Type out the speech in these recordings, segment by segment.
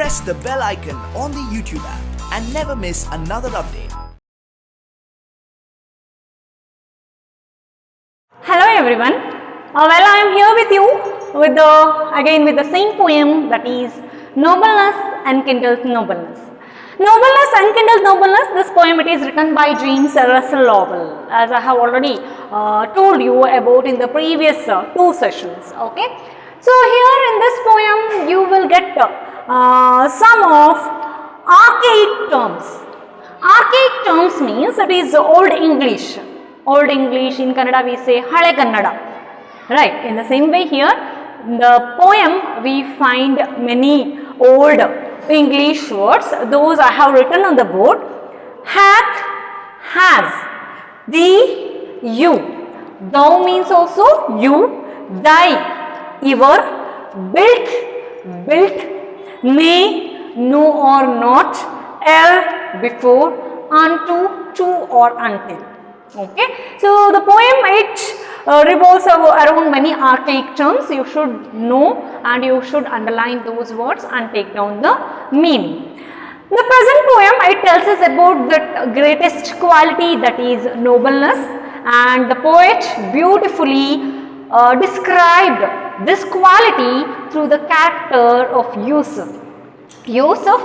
press the bell icon on the YouTube app and never miss another update. Hello everyone. Well, I am here with you with the same poem, that is Nobleness, Enkindleth, Nobleness. Nobleness, Enkindleth, Nobleness. This poem, it is written by James Russell Lowell, as I have already told you about in the previous two sessions. Okay. So here in this poem you will get some of archaic terms. Archaic terms means it is Old English. Old English, in Kannada we say Hale Kannada. Right. In the same way here, in the poem we find many old English words. Those I have written on the board. Hath, has, thee, you. Thou means also you, thy, ever, built, built, may, no or not, ere, before, unto, to or until. Okay. So the poem, it revolves around many archaic terms. You should know and you should underline those words and take down the meaning. The present poem, it tells us about the greatest quality, that is nobleness, and the poet beautifully described this quality through the character of Yusuf. Yusuf,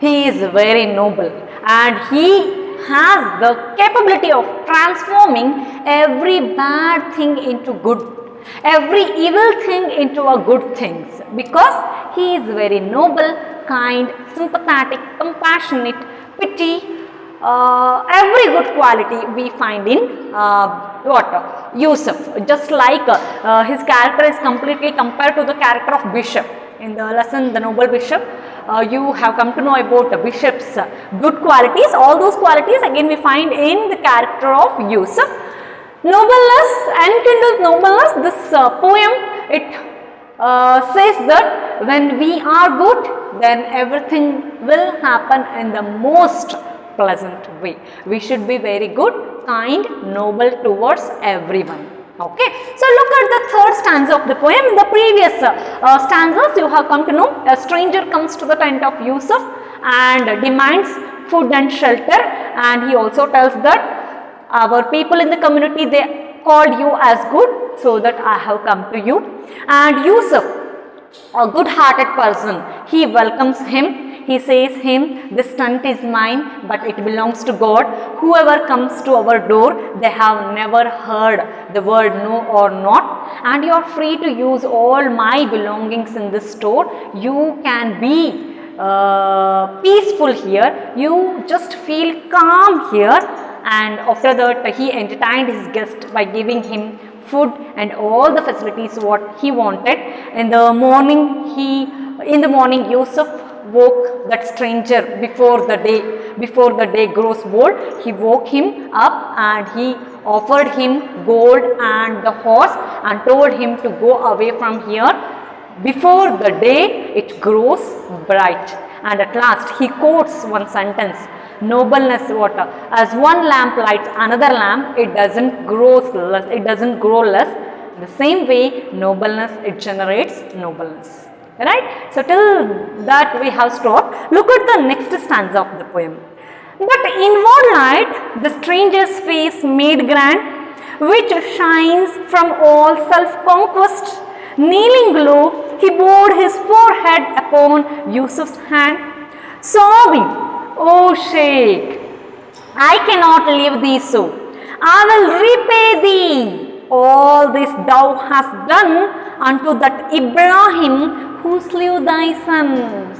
he is very noble and he has the capability of transforming every bad thing into good, every evil thing into a good thing, because he is very noble, kind, sympathetic, compassionate, pity, every good quality we find in Yusuf. Just like his character is completely compared to the character of Bishop. In the lesson, the noble Bishop, you have come to know about the Bishop's good qualities. All those qualities again we find in the character of Yusuf. Nobleness, Enkindleth, Nobleness. This poem, it says that when we are good, then everything will happen in the most pleasant way. We should be very good, kind, noble towards everyone. Okay. So look at the third stanza of the poem. In the previous stanzas, you have come to know a stranger comes to the tent of Yusuf and demands food and shelter, and he also tells that our people in the community, they called you as good, so that I have come to you. And Yusuf, a good-hearted person, he welcomes him. He says him, this tent is mine, but it belongs to God. Whoever comes to our door, they have never heard the word no or not, and you are free to use all my belongings in this store. You can be peaceful here. You just feel calm here. And after that, he entertained his guest by giving him food and all the facilities what he wanted. In the morning, Yusuf woke that stranger before the day grows bold. He woke him up and he offered him gold and the horse and told him to go away from here before the day it grows bright. And at last he quotes one sentence: nobleness, what? As one lamp lights another lamp, it doesn't grow less. It doesn't grow less. The same way, nobleness, it generates nobleness. Right? So till that we have stopped. Look at the next stanza of the poem. That inward light, the stranger's face made grand, which shines from all self-conquest. Kneeling low, he bowed his forehead upon Yusuf's hand, sobbing, "O Sheikh, I cannot leave thee so. I will repay thee all this thou hast done unto that Ibrahim who slew thy son."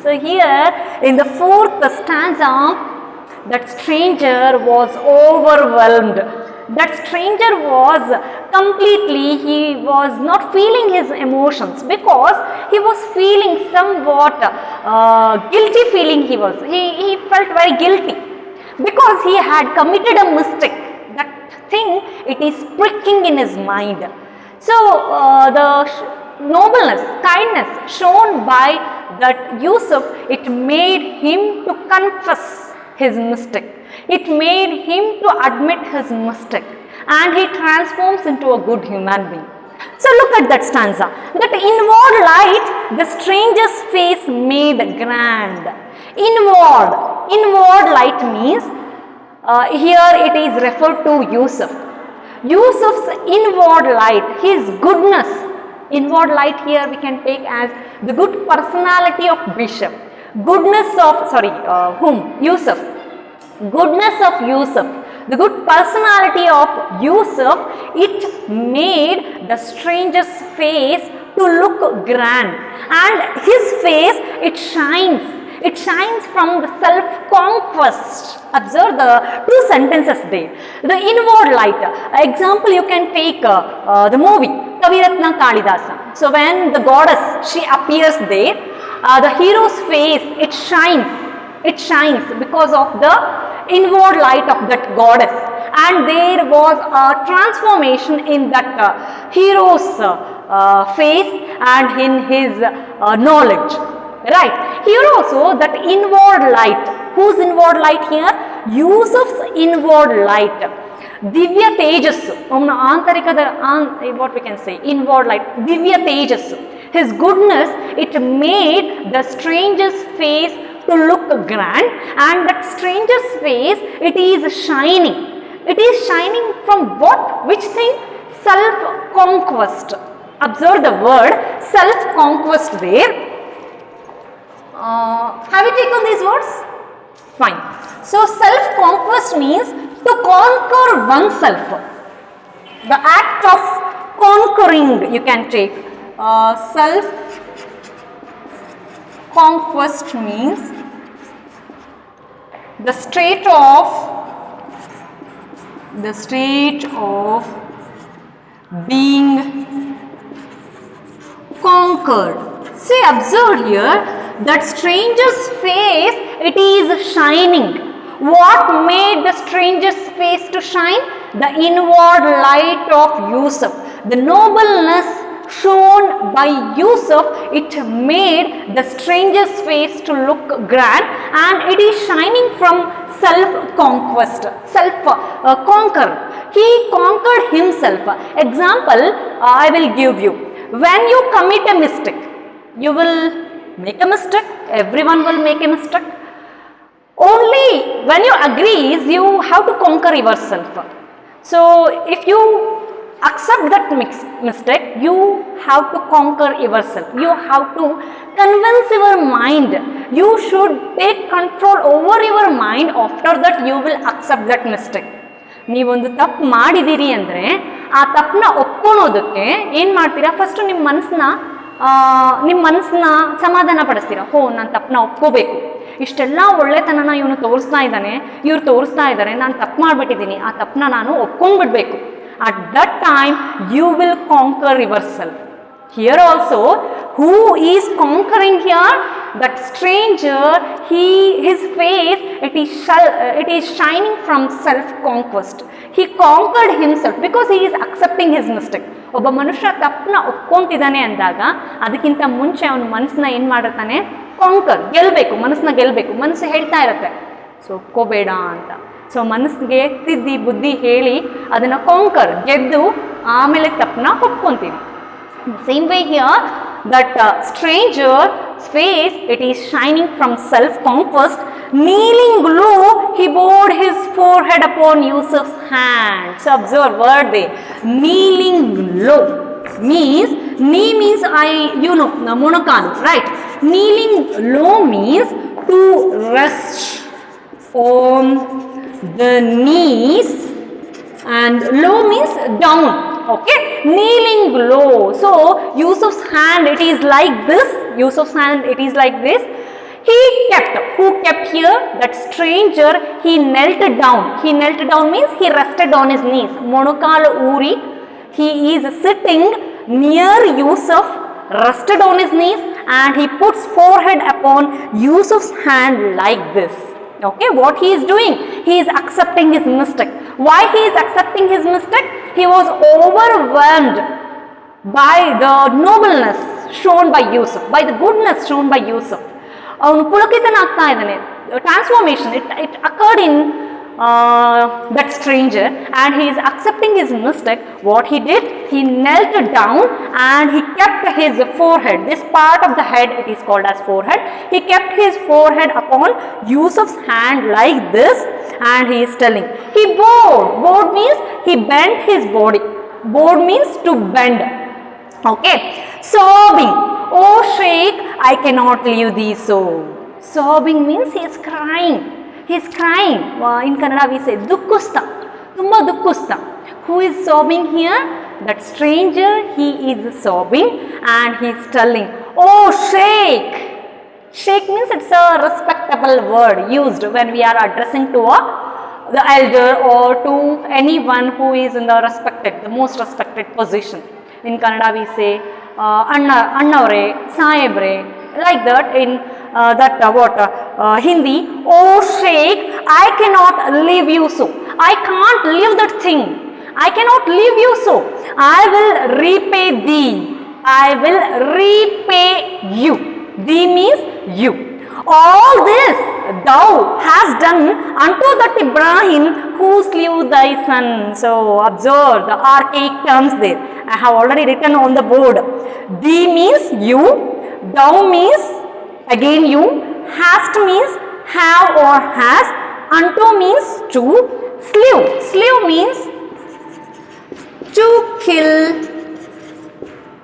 So here in the fourth stanza, that stranger was overwhelmed. That stranger was completely, he was not feeling his emotions, because he was feeling somewhat guilty feeling. He felt very guilty because he had committed a mistake. That thing, it is pricking in his mind. So the nobleness, kindness shown by that Yusuf, it made him to confess his mistake. It made him to admit his mistake, and he transforms into a good human being. So look at that stanza. That inward light, the stranger's face made grand. Inward light means, here it is referred to Yusuf. Yusuf's inward light, his goodness. Inward light here we can take as the good personality of Bishop. Goodness of, Yusuf. Goodness of Yusuf. The good personality of Yusuf, it made the stranger's face to look grand. And his face, it shines. It shines from the self-conquest. Observe the two sentences there. The inward light. Example, you can take the movie Kaviratna Kalidasa. So when the goddess, she appears there, the hero's face, it shines. It shines because of the inward light of that goddess. And there was a transformation in that hero's face and in his knowledge. Right. Here also that inward light. Whose inward light here? Yusuf's inward light. Divya Tejassu. What we can say? Inward light. Divya Tejassu. His goodness, it made the stranger's face to look grand, and that stranger's face, it is shining. It is shining from what? Which thing? Self-conquest. Observe the word self-conquest there. Have you taken these words? Fine. So self-conquest means to conquer oneself. The act of conquering, you can take. Self-conquest means the state of being conquered. See, observe here that stranger's face, it is shining. What made the stranger's face to shine? The inward light of Yusuf. The nobleness shown by Yusuf, it made the stranger's face to look grand, and it is shining from self-conquest, self-conquer. He conquered himself. Example, I will give you. When you commit a mistake, you will make a mistake. Everyone will make a mistake. Only when you agree, you have to conquer yourself. So if you accept that mistake, you have to conquer yourself. You have to convince your mind. You should take control over your mind. After that, you will accept that mistake. ನೀವೊಂದು ತಪ್ಪು ಮಾಡಿದ್ದೀರಿ ಅಂದರೆ ಆ ತಪ್ಪನ್ನ ಒಪ್ಕೊಳ್ಳೋದಕ್ಕೆ ಏನು ಮಾಡ್ತೀರಾ? First ನಿಮ್ಮ ಮನಸ್ಸನ್ನ ಸಮಾಧಾನ ಪಡಿಸ್ತೀರಾ. ನಾನು ತಪ್ಪನ್ನ ಒಪ್ಕೋಬೇಕು, ಇಷ್ಟೆಲ್ಲ ಒಳ್ಳೆತನನ ಇವನು ತೋರಿಸ್ತಾ ಇದ್ದಾನೆ, ಇವ್ರು ತೋರಿಸ್ತಾ ಇದ್ದಾರೆ, ನಾನು ತಪ್ಪು ಮಾಡಿಬಿಟ್ಟಿದ್ದೀನಿ, ಆ ತಪ್ಪನ್ನ ನಾನು ಒಪ್ಕೊಂಡ್ಬಿಡ್ಬೇಕು. At that time, you will conquer yourself. Here also, who is conquering here? That stranger, his face, it is shining from self-conquest. He conquered himself because he is accepting his mistake. ಒಬ್ಬ ಮನುಷ್ಯ ತಪ್ಪನ್ನ ಒಪ್ಕೊಂತಿದ್ದಾನೆ ಅಂದಾಗ ಅದಕ್ಕಿಂತ ಮುಂಚೆ ಅವನ ಮನಸ್ಸನ್ನ ಏನು ಮಾಡಿರ್ತಾನೆ? ಗೆಲ್ಲಬೇಕು, ಮನಸ್ಸನ್ನ ಗೆಲ್ಲಬೇಕು. ಮನಸ್ಸು ಹೇಳ್ತಾ ಇರುತ್ತೆ ಸೊ ಒಪ್ಕೋಬೇಡ ಅಂತ. ಸೊ ಮನಸ್ಸಿಗೆ ತಿದ್ದಿ ಬುದ್ಧಿ ಹೇಳಿ ಅದನ್ನು ಗೆದ್ದು ಆಮೇಲೆ ತಪ್ಪನ್ನ ಒಪ್ಕೊಂತೀವಿ. Same way here, that stranger's face, it is shining from self-conquest. Kneeling low, he bowed his forehead upon Yusuf's hand. So observe word there. Kneeling low means, knee means monokanu, right? Kneeling low means to rest on the knees, and low means down. Okay, kneeling low. So Yusuf's hand, it is like this. Yusuf's hand, it is like this. He kept. Who kept here? That stranger. He knelt down. He knelt down means he rested on his knees. Monokal uri. He is sitting near Yusuf, rested on his knees, and he puts forehead upon Yusuf's hand like this. Okay, what he is doing? He is accepting his mistake. Why he is accepting his mistake? He was overwhelmed by the nobleness shown by Yusuf, by the goodness shown by Yusuf. ಅವನು ಪುಳಕಿತನಾಗ್ತಾ ಇದ್ದಾನೆ. Transformation, it occurred in that stranger and he is accepting his mistake. What he did? He knelt down and he kept his forehead. This part of the head, it is called as forehead. He kept his forehead upon Yusuf's hand like this and he is telling. He bowed. Bowed means he bent his body. Bowed means to bend. Okay. Sobbing. Oh Sheikh, I cannot leave thee so. Sobbing means he is crying. He is crying. In Kannada we say dukkusta. Tumba dukkusta. Who is sobbing here? That stranger, he is sobbing and he is telling, oh Sheikh. Sheikh means it's a respectable word used when we are addressing to the elder or to anyone who is in the most respected position. In Kannada we say Annavre, Sahebre, like that. In Hindi, oh Sheikh, I cannot leave you so. I can't leave that thing. I cannot leave you so. I will repay thee. I will repay you. Thee means you. All this thou hast done unto that Ibrahim who slew thy son. So observe the archaic terms there. I have already written on the board. Thee means you. Thou means again you. Hast means have or has. Unto means to. Slew. Slew means to kill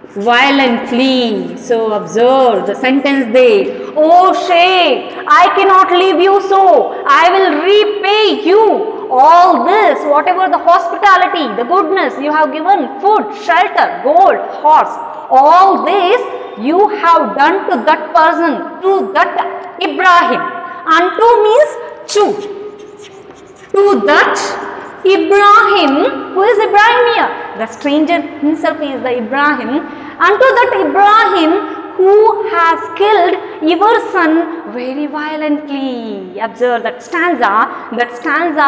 violently. So observe the sentence there. Oh Sheikh, I cannot leave you so. I will repay you all this, whatever the hospitality, the goodness you have given, food, shelter, gold, horse, all this you have done to that person, to that Ibrahim. Unto means to that Ibrahim. Who is Ibrahim here? The stranger himself is the Ibrahim. Unto that Ibrahim who has killed your son very violently. Observe that stanza. That stanza,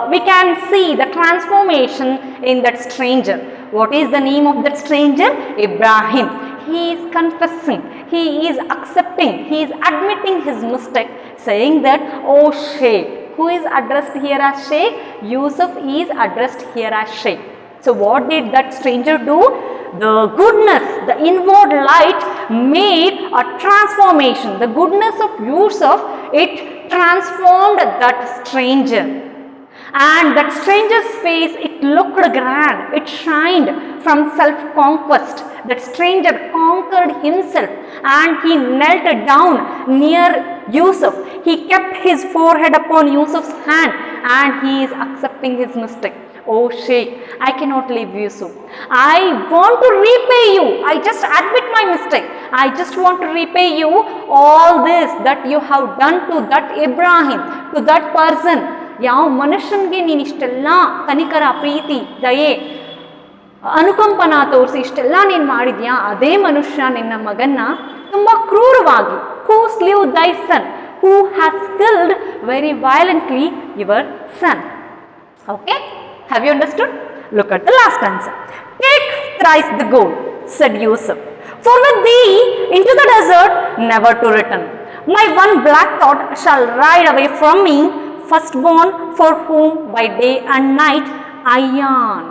we can see the transformation in that stranger. What is the name of that stranger? Ibrahim. He is confessing. He is accepting. He is admitting his mistake, saying that, oh Sheikh. Who is addressed here as Sheikh? Yusuf is addressed here as Sheikh. So what did that stranger do? The goodness, the inward light made a transformation. The goodness of Yusuf, it transformed that stranger. And that stranger's face, it looked grand. It shined from self-conquest. That stranger conquered himself and he knelt down near Yusuf. He kept his forehead upon Yusuf's hand and he is accepting his mistake. Oh Sheikh, I cannot leave you so. I want to repay you. I just admit my mistake. I just want to repay you all this that you have done to that Ibrahim, to that person. ಯಾವ ಮನುಷ್ಯನಿಗೆ ನೀನು ಇಷ್ಟೆಲ್ಲ ಕನಿಕರ ಪ್ರೀತಿ ದಯೆ ಅನುಕಂಪನ ತೋರಿಸಿ ಇಷ್ಟೆಲ್ಲ ನೀನು ಮಾಡಿದ್ಯಾ, ಅದೇ ಮನುಷ್ಯ ನಿನ್ನ ಮಗನ್ನ ತುಂಬ ಕ್ರೂರವಾಗಿ, who slew thy son, who has killed very violently your son. Okay, have you understood? Look at the last answer. Take thrice the gold, said Yusuf, for with thee into the desert never to return. My one black thought shall ride away from me, firstborn for whom by day and night I yearn.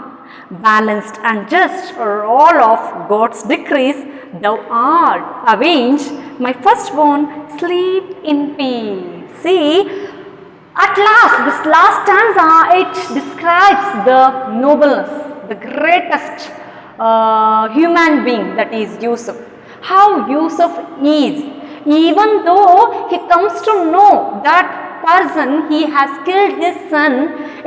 Balanced and just are all of God's decrees, thou art avenged. My firstborn, sleep in peace. See, at last, this last stanza, it describes the nobleness, the greatest human being, that is Yusuf. How Yusuf is, even though he comes to know that person, he has killed his son,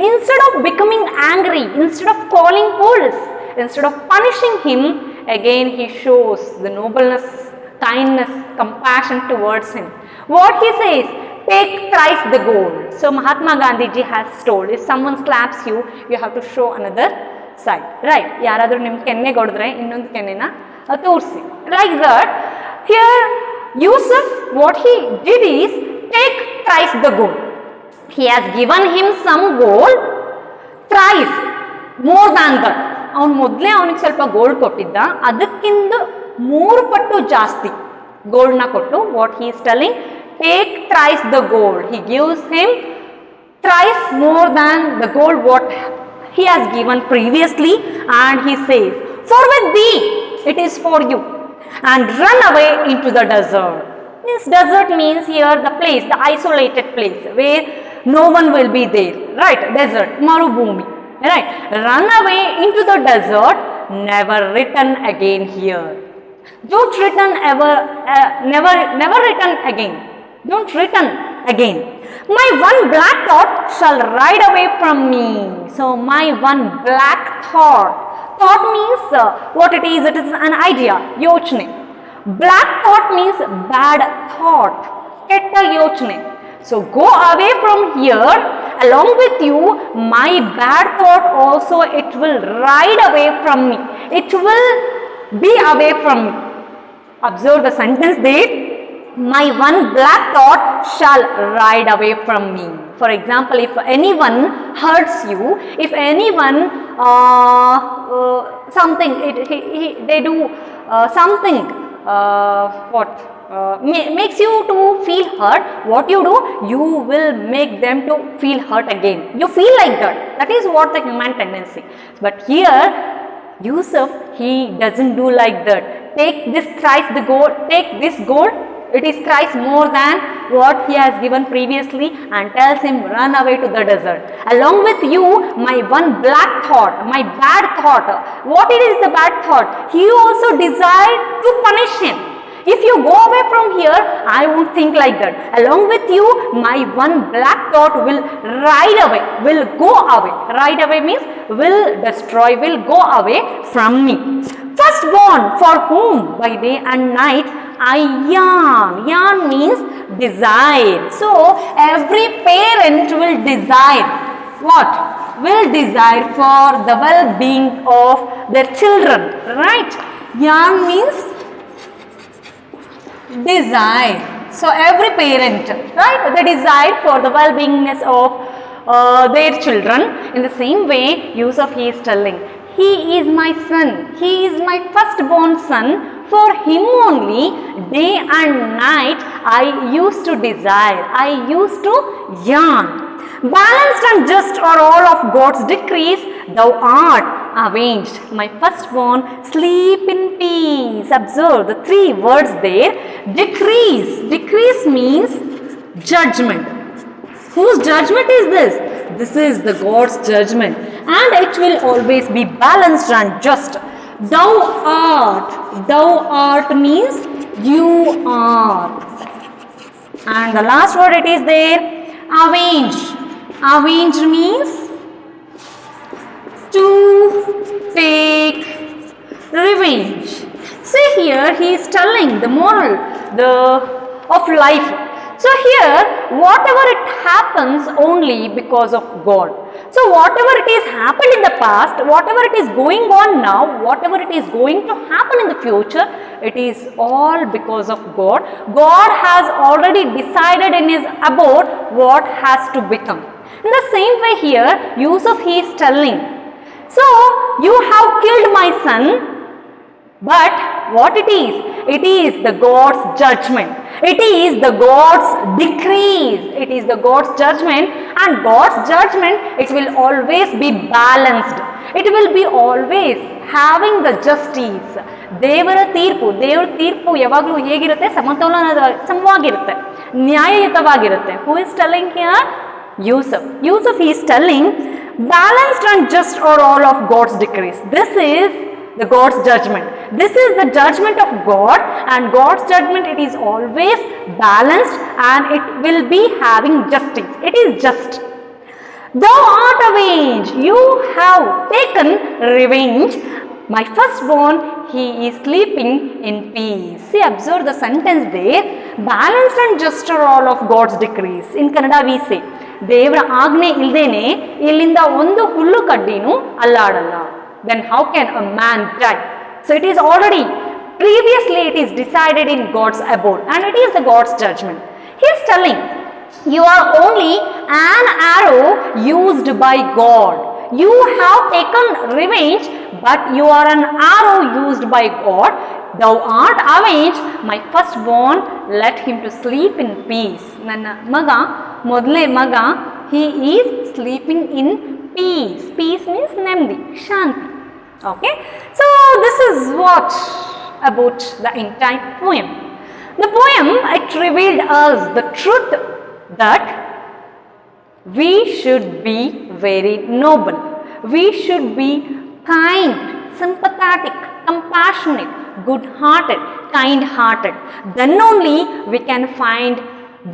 instead of becoming angry, instead of calling police, instead of punishing him, again he shows the nobleness, kindness, compassion towards him. What he says, take thrice the gold. So Mahatma Gandhi ji has told, if someone slaps you, you have to show another side, right? Yaradru nim kenne godre innondu kennena torsi, like that. Here Yusuf, what he did is take thrice the gold. He has given him some gold thrice, more than that. ಅವನು ಮೊದಲೇ ಅವನಿಗೆ ಸ್ವಲ್ಪ gold ಕೊಟ್ಟಿದ್ದ, ಅದಕ್ಕಿಂತ 3 ಪಟ್ಟು ಜಾಸ್ತಿ ಗೋಲ್ಡ್ನ ಕೊಟ್ಟು, what he is telling, take thrice the gold. He gives him more than the gold what he has given previously, and he says, for with thee it is for you, and run away into the desert. This desert means here the place, the isolated place where no one will be there, right? Desert, Marubhumi, right? Run away into the desert, never return again here. Don't return ever, never return again. Don't return again. My one black thought shall ride away from me. So my one black thought. Thought means what it is an idea, yochne. Black thought means bad thought, ketta yochne. So go away from here, along with you, my bad thought also it will ride away from me. It will be away from me. Observe the sentence there. My one black thought shall ride away from me. For example, if anyone hurts you, if anyone they do something makes you to feel hurt, what you do? You will make them to feel hurt again. You feel like that. That is what the human tendency. But here, Yusuf, he doesn't do like that. Take this thrice the gold, take this gold, it is thrice more than what he has given previously, and tells him, run away to the desert. Along with you, my one black thought, my bad thought. What it is the bad thought? He also desired to punish him. If you go away from here, I won't think like that. Along with you, my one black thought will ride away, will go away. Ride away means will destroy, will go away from me. Firstborn, for whom by day and night I yearn. Yearn means desire. So every parent will desire what? Will desire for the well-being of their children, right? Yearn means desire. So every parent, right? They desire for the well-beingness of their children. In the same way, Yusuf he is telling, he is my son. He is my firstborn son. For him only, day and night, I used to desire, I used to yearn. Balanced and just are all of God's decrees, thou art avenged. My firstborn, sleep in peace. Observe the three words there. Decrees. Decrees means judgment. Whose judgment is this? This is the God's judgment. And it will always be balanced and just. Thou art means you are. And the last word it is there, avenge. Avenge means to take revenge. See here, he is telling the moral of life. So here, whatever it happens only because of God. So whatever it is happened in the past, whatever it is going on now, whatever it is going to happen in the future, it is all because of God. God has already decided in his abode what has to become. In the same way here, Yusuf he is telling, so you have killed my son, but what it is? It is the God's judgment. It is the God's decrees. It is the God's judgment, and God's judgment, it will always be balanced. It will be always having the justice. ದೇವರ ತೀರ್ಪು ಯಾವಾಗಲೂ ಹೇಗಿರುತ್ತೆ? ಸಮವಾಗಿರುತ್ತೆ, ನ್ಯಾಯಯುತವಾಗಿರುತ್ತೆ. Who is telling here? Yusuf. Yusuf is telling, balanced and just are all of God's decrees. This is the God's judgment. This is the judgment of God, and God's judgment, it is always balanced and it will be having justice. It is just. Thou art avenged. You have taken revenge. My firstborn, he is sleeping in peace. See, observe the sentence there. Balanced and just are all of God's decrees. In Kannada we say, ದೇವರ ಆಜ್ಞೆ ಇಲ್ದೇನೆ ಇಲ್ಲಿಂದ ಒಂದು ಹುಲ್ಲು ಕಡ್ಡಿನೂ ಅಲ್ಲಾಡಲ್ಲ. Then how can a man die? So it is already, previously it is decided in God's abode, and it is the God's judgment. He is telling, you are only an arrow used by God. You have taken revenge, but you are an arrow used by God. Thou art avenged, my firstborn, let him to sleep in peace. ನನ್ನ ಮಗ, ಮೊದಲೇ ಮಗ, he is sleeping in peace. Peace means Nemdi, Shanti. Okay. So this is what about the entire poem. The poem, it revealed us the truth that we should be very noble. We should be kind, sympathetic, compassionate, good-hearted, kind-hearted. Then only we can find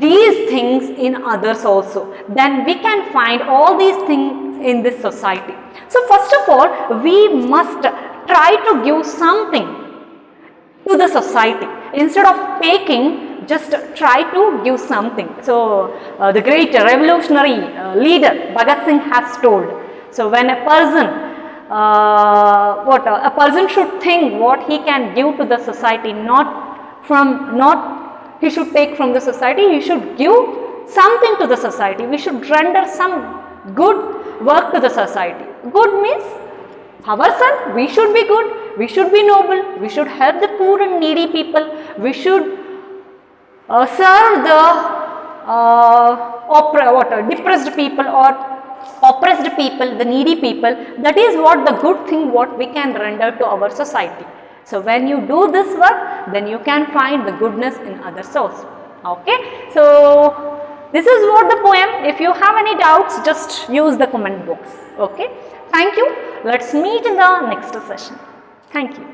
these things in others also. Then we can find all these things in this society. So first of all, we must try to give something to the society. Instead of taking, just try to give something. So the great revolutionary leader Bhagat Singh has told. So when a person, a person should think what he can give to the society, not he should take from the society, he should give something to the society. We should render some good work to the society. Good means ourselves, we should be good, we should be noble, we should help the poor and needy people, we should serve the depressed people or oppressed people, the needy people. That is what the good thing what we can render to our society. So when you do this work, then you can find the goodness in others also. Okay. So this is what the poem. If you have any doubts, just use the comment box. Okay. Thank you. Let's meet in the next session. Thank you.